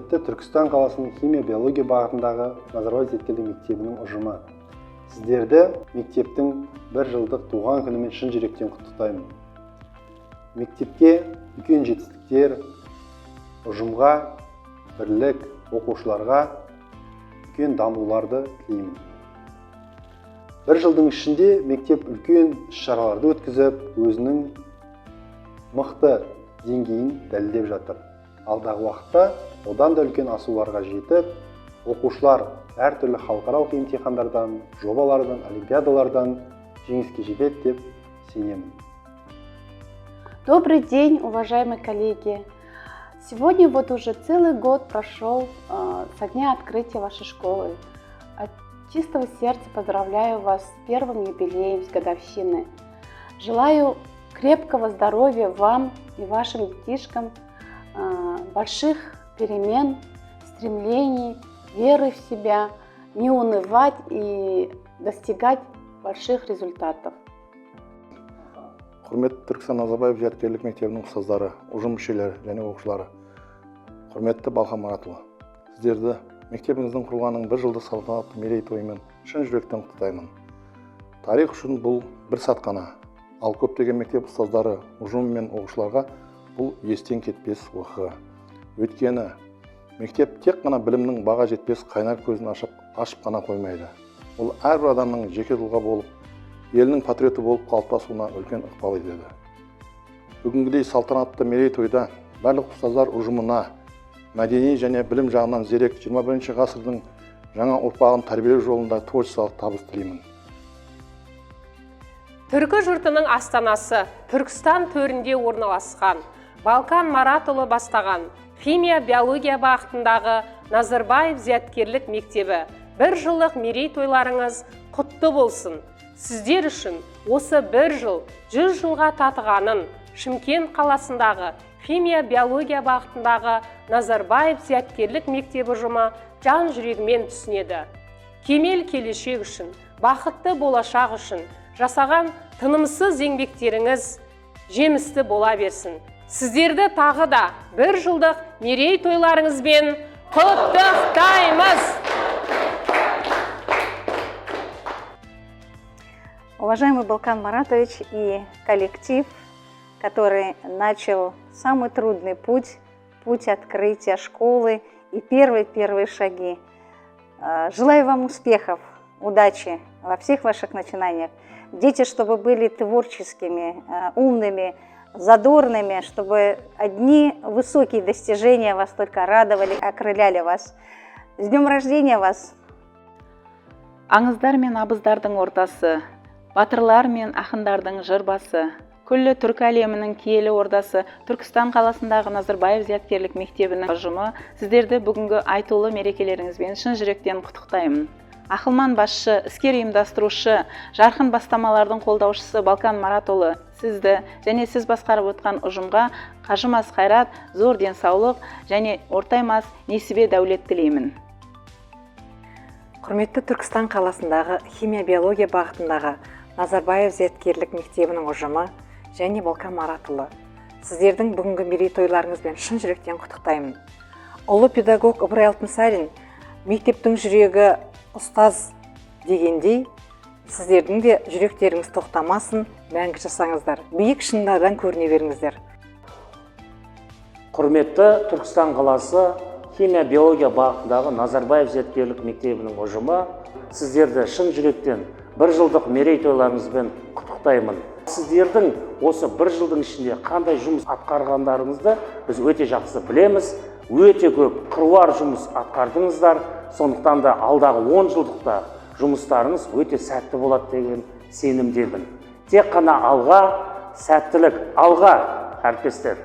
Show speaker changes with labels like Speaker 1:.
Speaker 1: құрметті Түркістан қаласының химия-биология бағытындағы Назарбаев зияткерлік мектебінің ұжымы. Сіздерді мектептің 1 жылдық туған күнімен шын жүректен құттықтаймын. Мектепке үлкен жетістіктер, ұжымға бірлік, оқушыларға үлкен дамуларды тілеймін. 1 жылдың ішінде мектеп үлкен іс-шараларды өткізіп, өзінің мықты деңгейін дәлелдеп жатыр. Алдағы уақытта одан да үлкен асуларға жетіп, оқушылар әртүрлі халықаралық емтихандардан, жобалардан, олимпиадалардан жеңіске жетеді деп сенемін.
Speaker 2: Добрый день, уважаемые коллеги! Сегодня вот уже целый год прошел со дня открытия вашей школы. От чистого сердца поздравляю вас с первым юбилеем, с годовщины. Желаю крепкого здоровья вам и вашим детишкам, больших перемен, стремлений, веры в себя, не унывать и достигать больших результатов.
Speaker 3: Құрметті Түркістан Назарбаев зияткерлік мектебінің ұстаздары, ұжым мүшелері және оқушылары. Құрметті Балқан Маратұлы, сіздерді мектебіңіздің құрылғанының 1 жылдық салтанатты мерейтойымен шын жүректен құттықтаймын. Тарих үшін бұл бір сәт қана, ал көптеген мектеп ұстаздары, ұжым мен оқушыларға бұл естен кетпес оқиға. Өйткені мектеп тек қана білімнің баға жетпес қайнар көзін ашып қана қоймайды. Бұл әрбір адамның жеке тұлға болып, елінің патриоты болып қалыптасуына үлкен ықпал етеді. Бүгінгідей салтанатты мерейтойда барлық ұстаздар ұжымына мәдени және білім жағынан зерек 21 ғасырдың жаңа ұрпағын тәрбиелеу жолында творчестволық табыс тілеймін.
Speaker 4: Түркі жұртының астанасы Түркістан төрінде орналасқан Балқан Маратұлы бастаған химия-биология бағытындағы Назарбаев зияткерлік мектебі 1 жылдық мерейтойларыңыз құтты болсын. Сіздер үшін осы 1 жыл 100 жылға татығанын Шымкент қаласындағы химия-биология бағытындағы Назарбаев зияткерлік мектебі ұжымы жан жүрегімен түсінеді. Кемел келешек үшін, бақытты болашақ үшін жасаған тынымсыз еңбектеріңіз жемісті бола берсін. Сіздерді тағы да 1 жылдық мерейтойларыңызбен құттықтаймыз!
Speaker 5: Уважаемый Балкан Маратович и коллектив, который начал самый трудный путь открытия школы и первые шаги. Желаю вам успехов, удачи во всех ваших начинаниях. Дети, чтобы были творческими, умными, задорными, чтобы одни высокие достижения вас только радовали, окрыляли вас. С днем рождения вас!
Speaker 6: Аңыздар мен абыздардың ортасы, батырлар мен ақындардың жырбасы, күллі түркі әлемінің киелі ордасы Түркістан қаласындағы Назарбаев зияткерлік мектебінің ұжымы сіздерді бүгінгі айтулы мерекелеріңізбен шын жүректен құттықтаймын. Ақылман басшы, іскер ұйымдастырушы, жарқын бастамалардың қолдаушысы Балқан Маратұлы сізді және сіз басқарып отқан ұжымға қажымас қайрат, зор денсаулық және ортаймас несібе дәулет тілеймін.
Speaker 7: Құрметті Түркістан қаласындағы химия-биология бағытындағы Назарбаев зияткерлік мектебінің ұжымы және Балқан Маратұлы, сіздердің бүгінгі мерейтойларыңызбен шын жүректен құттықтаймын. Ұлы педагог Ыбырай Алтынсарин мектептің жүрегі ұстаз дегендей, сіздердің де жүректеріңіз тоқтамасын, мәңгі жасаңыздар, биік шыңдардан көріне беріңіздер.
Speaker 8: Құрметті Түркістан қаласы химия-биология бағытындағы Назарбаев зияткерлік мектебінің ұжымы, сіздерді шын жүректен 1 жылдық мерейтойларыңызбен құттықтаймын. Сіздердің осы 1 жылдың ішінде қандай жұмыс атқарғандарыңызды біз өте жақсы білеміз. Өте көп қыруар жұмыс атқардыңыздар. Сондықтан да алдағы 10 жылдықта жұмыстарыңыз өте сәтті болады деген сенімдемін. Тек қана алға, сәттілік алға, әріптестер.